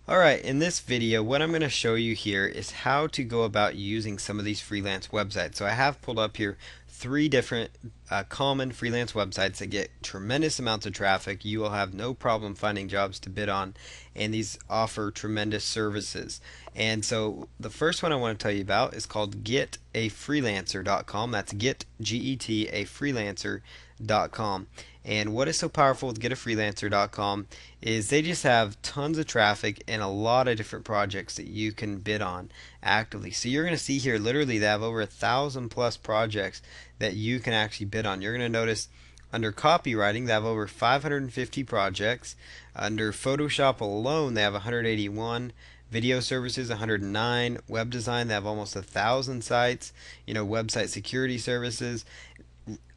Alright, in this video what I'm going to show you here is how to go about using some of these freelance websites. So I have pulled up here three different common freelance websites that get tremendous amounts of traffic. You will have no problem finding jobs to bid on, and these offer tremendous services. And so the first one I want to tell you about is called getafreelancer.com. That's Get a freelancer.com. And what is so powerful with getafreelancer.com is they just have tons of traffic and a lot of different projects that you can bid on actively. So you're going to see here literally they have over 1,000 plus projects that you can actually bid on. You're going to notice under copywriting they have over 550 projects. Under Photoshop alone they have 181. Video services 109. Web design they have almost 1,000 sites. Website security services.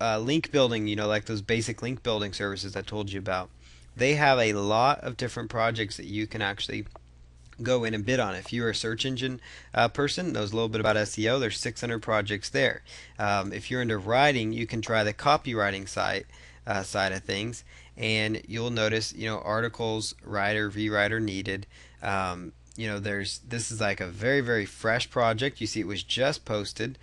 Link building, like those basic link building services I told you about. They have a lot of different projects that you can actually go in and bid on. If you're a search engine person, knows a little bit about SEO, there's 600 projects there. If you're into writing, you can try the copywriting side of things, and you'll notice, articles, writer, rewriter needed. This is like a very, very fresh project. You see, it was just posted.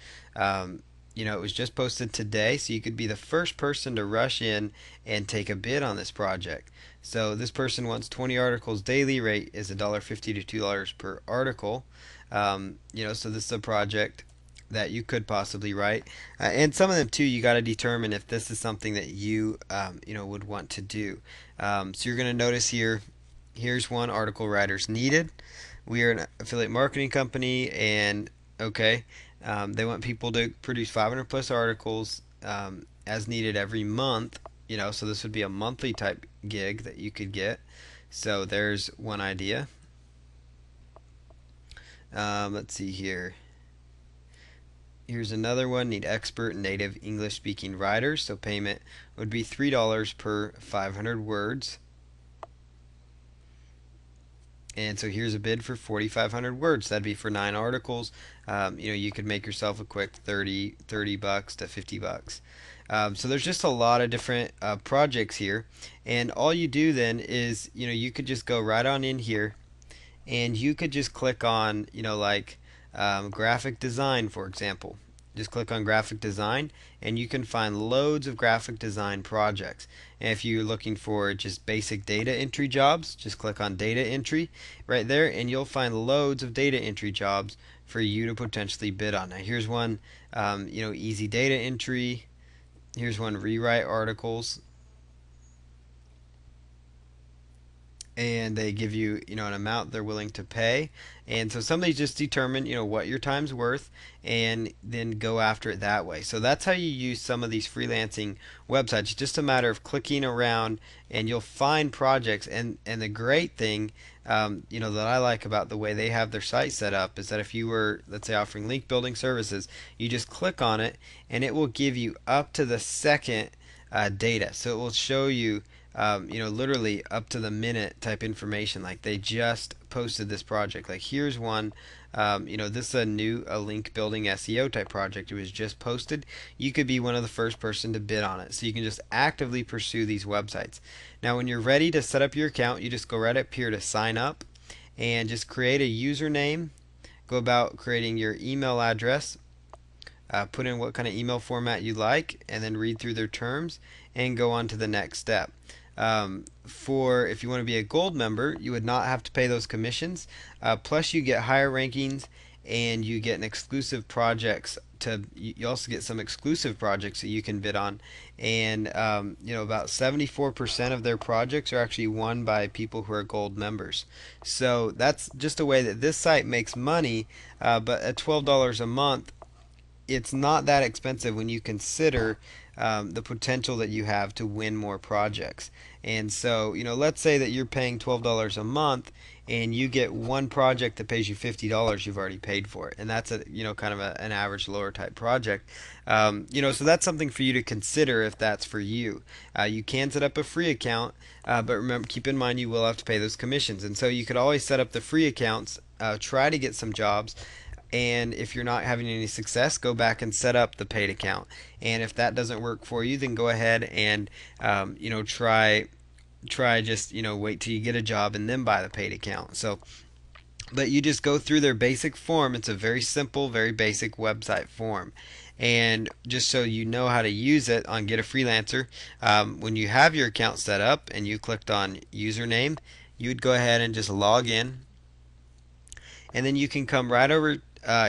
It was just posted today, so you could be the first person to rush in and take a bid on this project. So this person wants 20 articles daily. Rate is $1.50 to $2 per article. So this is a project that you could possibly write, and some of them too. You got to determine if this is something that you would want to do. So you're going to notice here. Here's one: article writers needed. We are an affiliate marketing company, and okay. They want people to produce 500 plus articles as needed every month. So this would be a monthly type gig that you could get. So there's one idea. Let's see here. Here's another one: need expert native English speaking writers. So payment would be $3 per 500 words. And so here's a bid for 4,500 words. That'd be for 9 articles. You could make yourself a quick 30 bucks to 50 bucks. So there's just a lot of different projects here, and all you do then is you could just go right on in here, and you could just click on graphic design, for example. Just click on graphic design, and you can find loads of graphic design projects. And if you're looking for just basic data entry jobs, just click on data entry right there, and you'll find loads of data entry jobs for you to potentially bid on. Now here's one, easy data entry. Here's one: rewrite articles. And they give you an amount they're willing to pay. And so some of these just determine what your time's worth, and then go after it that way. So that's how you use some of these freelancing websites. It's just a matter of clicking around, and you'll find projects. And the great thing that I like about the way they have their site set up is that if you were, let's say, offering link building services, you just click on it and it will give you up to the second data. So it will show you literally up to the minute type information. Like they just posted this project. Like here's one, this is a link building SEO type project. It was just posted. You could be one of the first person to bid on it. So you can just actively pursue these websites. Now when you're ready to set up your account, you just go right up here to sign up, and just create a username. Go about creating your email address. Put in what kind of email format you like, and then read through their terms and go on to the next step. If you want to be a gold member, you would not have to pay those commissions. Plus you get higher rankings, and you get an exclusive projects you also get some exclusive projects that you can bid on. And about 74% of their projects are actually won by people who are gold members. So that's just a way that this site makes money. But at $12 a month, it's not that expensive when you consider the potential that you have to win more projects. And so, let's say that you're paying $12 a month, and you get one project that pays you $50. You've already paid for it, and that's a kind of an average lower type project. So that's something for you to consider if that's for you. You can set up a free account, but remember, keep in mind you will have to pay those commissions. And so you could always set up the free accounts, try to get some jobs. And if you're not having any success, go back and set up the paid account. And if that doesn't work for you, then go ahead and try try just wait till you get a job and then buy the paid account. So but you just go through their basic form. It's a very simple, very basic website form. And just so you know how to use it on Get a Freelancer, when you have your account set up and you clicked on username, you would go ahead and just log in. And then you can come right over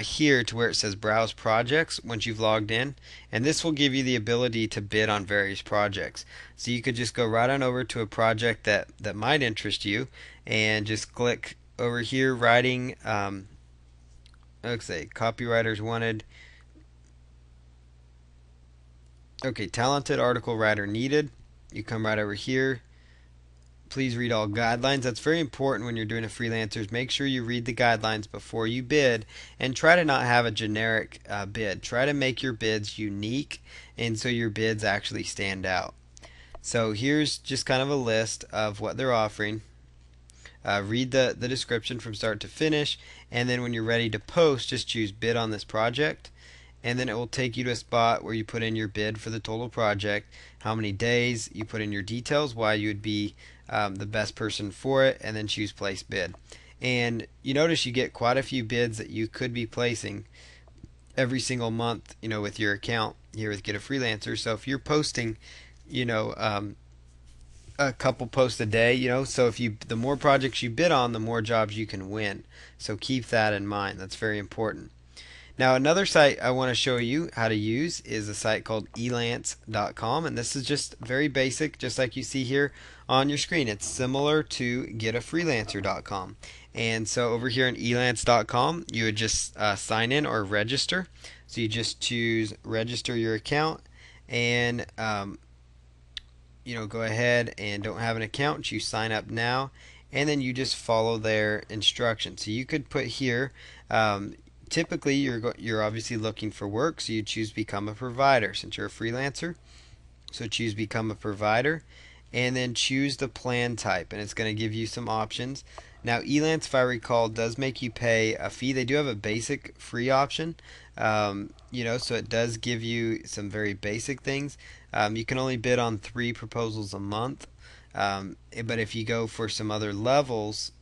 here to where it says Browse Projects once you've logged in. And this will give you the ability to bid on various projects. So you could just go right on over to a project that might interest you and just click over here writing, let's say copywriters wanted. Okay, talented article writer needed. You come right over here. Please read all guidelines. That's very important when you're doing a freelancers. Make sure you read the guidelines before you bid, and try to not have a generic bid. Try to make your bids unique, and so your bids actually stand out. So here's just kind of a list of what they're offering. Read the description from start to finish, and then when you're ready to post, just choose bid on this project, and then it will take you to a spot where you put in your bid for the total project, how many days, you put in your details, why you would be the best person for it, and then choose place bid. And you notice you get quite a few bids that you could be placing every single month, with your account here with Get a Freelancer. So if you're posting, you know, a couple posts a day, so if you the more projects you bid on, the more jobs you can win. So keep that in mind. That's very important. Now another site I want to show you how to use is a site called elance.com, and this is just very basic, just like you see here on your screen. It's similar to getafreelancer.com. And so over here in elance.com, you would just sign in or register. So you just choose register your account, and go ahead and don't have an account, you sign up now, and then you just follow their instructions. So you could put here, typically you're obviously looking for work, so you choose become a provider since you're a freelancer. So choose become a provider, and then choose the plan type, and it's going to give you some options. Now Elance, if I recall, does make you pay a fee. They do have a basic free option, so it does give you some very basic things. You can only bid on 3 proposals a month, but if you go for some other levels,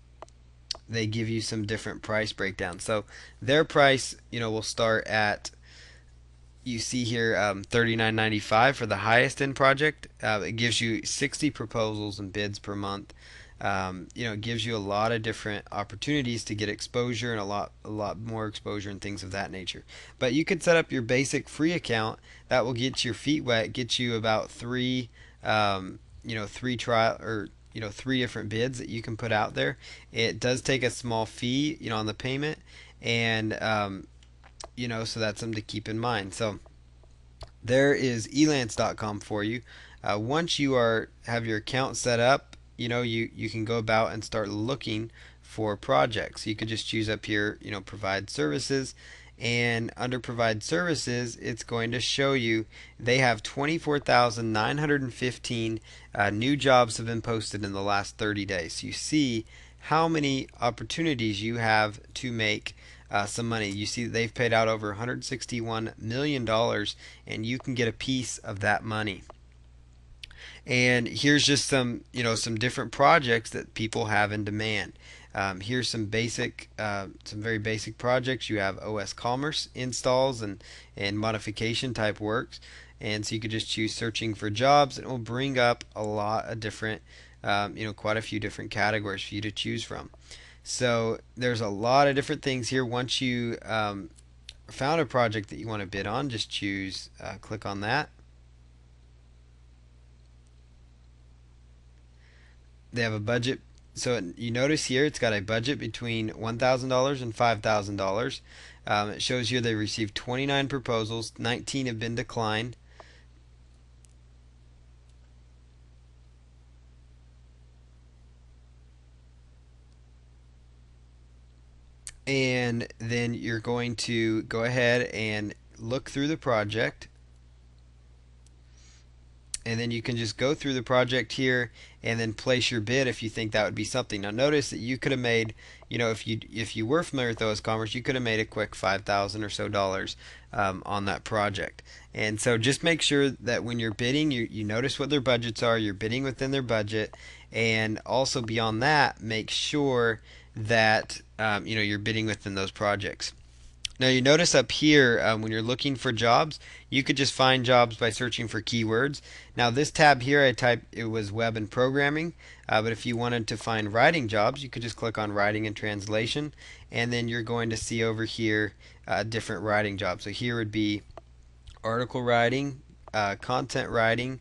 they give you some different price breakdowns. So their price, will start at, you see here, $39.95 for the highest end project. It gives you 60 proposals and bids per month. It gives you a lot of different opportunities to get exposure, and a lot more exposure and things of that nature. But you could set up your basic free account that will get your feet wet, get you about 3 trial, or 3 different bids that you can put out there. It does take a small fee, on the payment, and so that's something to keep in mind. So there is elance.com for you. Once you have your account set up, you can go about and start looking for projects. You could just choose up here, provide services, and under provide services, it's going to show you they have 24,915 new jobs have been posted in the last 30 days. So you see how many opportunities you have to make some money. You see that they've paid out over $161 million, and you can get a piece of that money. And here's just some different projects that people have in demand. Here's some very basic projects. You have OS Commerce installs and modification type works, and so you could just choose searching for jobs, and it will bring up a lot of different, quite a few different categories for you to choose from. So there's a lot of different things here. Once you found a project that you want to bid on, just choose, click on that. They have a budget, so you notice here it's got a budget between $1,000 and $5,000. It shows here they received 29 proposals, 19 have been declined. And then you're going to go ahead and look through the project, and then you can just go through the project here and then place your bid if you think that would be something. Now notice that you could have made, if you were familiar with OS Commerce, you could have made a quick $5,000 or so on that project. And so just make sure that when you're bidding, you notice what their budgets are, you're bidding within their budget, And also beyond that, make sure that you're bidding within those projects. Now you notice up here when you're looking for jobs, you could just find jobs by searching for keywords. Now this tab here, I typed it was web and programming, but if you wanted to find writing jobs, you could just click on writing and translation, and then you're going to see over here different writing jobs. So here would be article writing, content writing,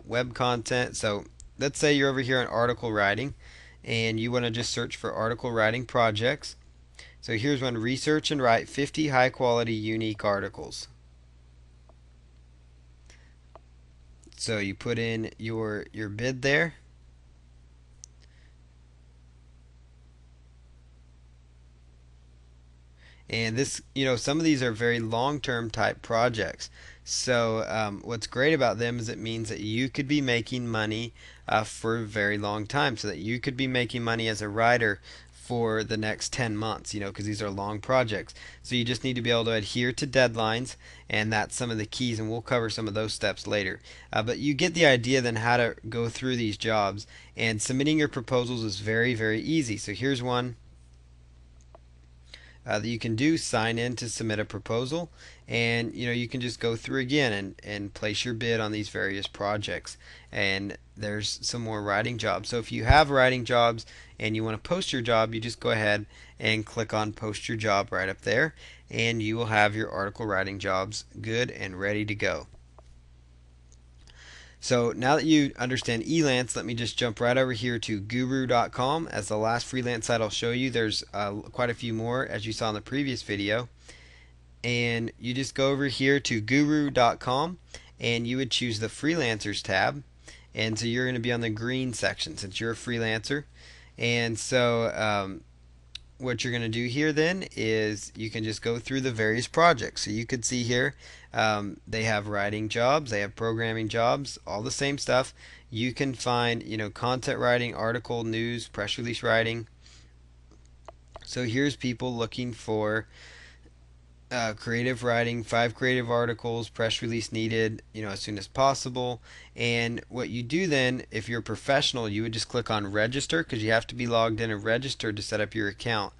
web content. So let's say you're over here on article writing, and you want to just search for article writing projects. So here's one: research and write 50 high quality unique articles. So you put in your bid there, and this, some of these are very long-term type projects. So what's great about them is it means that you could be making money for a very long time, so that you could be making money as a writer for the next 10 months, because these are long projects. So you just need to be able to adhere to deadlines, and that's some of the keys, and we'll cover some of those steps later. But you get the idea then how to go through these jobs, and submitting your proposals is very, very easy. So here's one that you can do: sign in to submit a proposal, and you can just go through again and place your bid on these various projects. And there's some more writing jobs. So if you have writing jobs and you want to post your job, you just go ahead and click on post your job right up there, and you will have your article writing jobs good and ready to go. So now that you understand Elance, let me just jump right over here to guru.com as the last freelance site I'll show you. There's quite a few more, as you saw in the previous video. And you just go over here to guru.com, and you would choose the freelancers tab. And so you're going to be on the green section since you're a freelancer. And so what you're going to do here then is you can just go through the various projects. So you could see here they have writing jobs, they have programming jobs, all the same stuff. You can find content writing, article, news, press release writing. So here's people looking for creative writing, 5 creative articles, press release needed, as soon as possible. And what you do then, if you're a professional, you would just click on register, because you have to be logged in and registered to set up your account.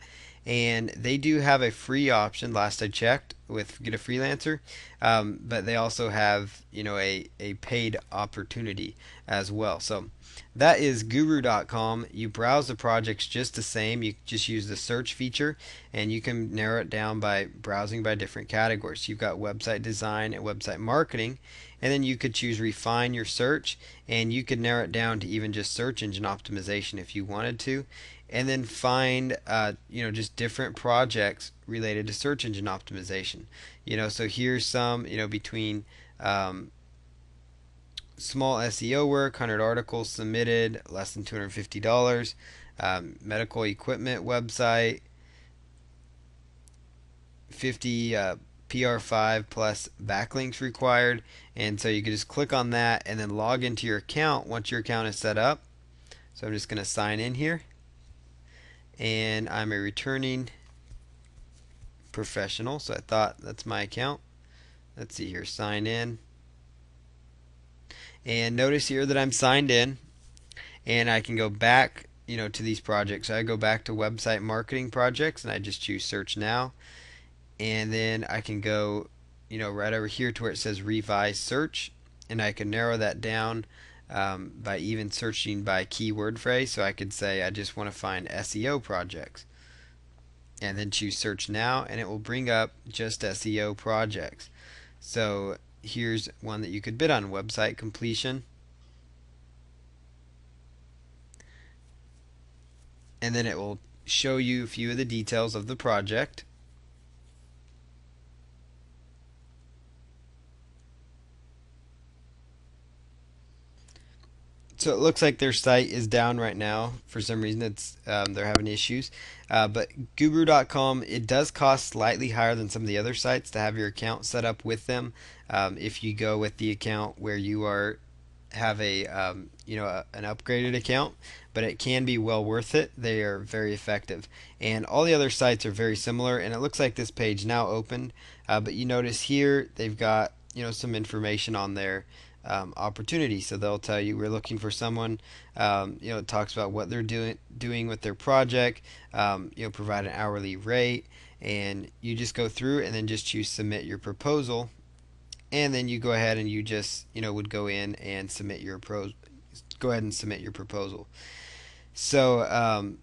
And they do have a free option, last I checked, with Get a Freelancer, but they also have a paid opportunity as well. So that is guru.com. You browse the projects just the same. You just use the search feature, and you can narrow it down by browsing by different categories. You've got website design and website marketing, and then you could choose refine your search, and you could narrow it down to even just search engine optimization if you wanted to, and then find just different projects related to search engine optimization. So here's some between small SEO work, 100 articles submitted, less than $250, medical equipment website, 50 PR5 plus backlinks required. And so you can just click on that and then log into your account once your account is set up. So I'm just going to sign in here, and I'm a returning professional, so I thought that's my account. Let's see here, sign in, and notice here that I'm signed in, and I can go back to these projects. So I go back to website marketing projects, and I just choose search now, and then I can go right over here to where it says revise search, and I can narrow that down by even searching by keyword phrase. So I could say I just want to find SEO projects, and then choose search now, and it will bring up just SEO projects. So here's one that you could bid on: website completion, and then it will show you a few of the details of the project. So it looks like their site is down right now for some reason. It's they're having issues. But Guru.com, it does cost slightly higher than some of the other sites to have your account set up with them. If you go with the account where you have an upgraded account, but it can be well worth it. They are very effective, and all the other sites are very similar. And it looks like this page now opened, but you notice here they've got some information on there opportunities. So they'll tell you we're looking for someone. It talks about what they're doing with their project. Provide an hourly rate, and you just go through and then just choose submit your proposal, and then you go ahead and you just would go in and submit your go ahead and submit your proposal. So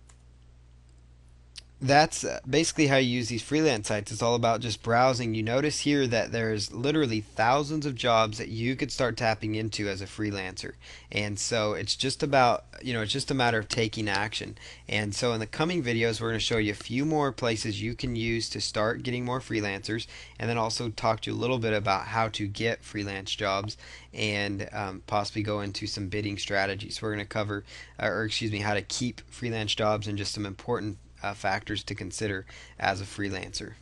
that's basically how you use these freelance sites. It's all about just browsing. You notice here that there's literally thousands of jobs that you could start tapping into as a freelancer. And so it's just about, it's just a matter of taking action. And so in the coming videos, we're going to show you a few more places you can use to start getting more freelancers, and then also talk to you a little bit about how to get freelance jobs, and possibly go into some bidding strategies. We're going to cover, or excuse me, how to keep freelance jobs and just some important factors to consider as a freelancer.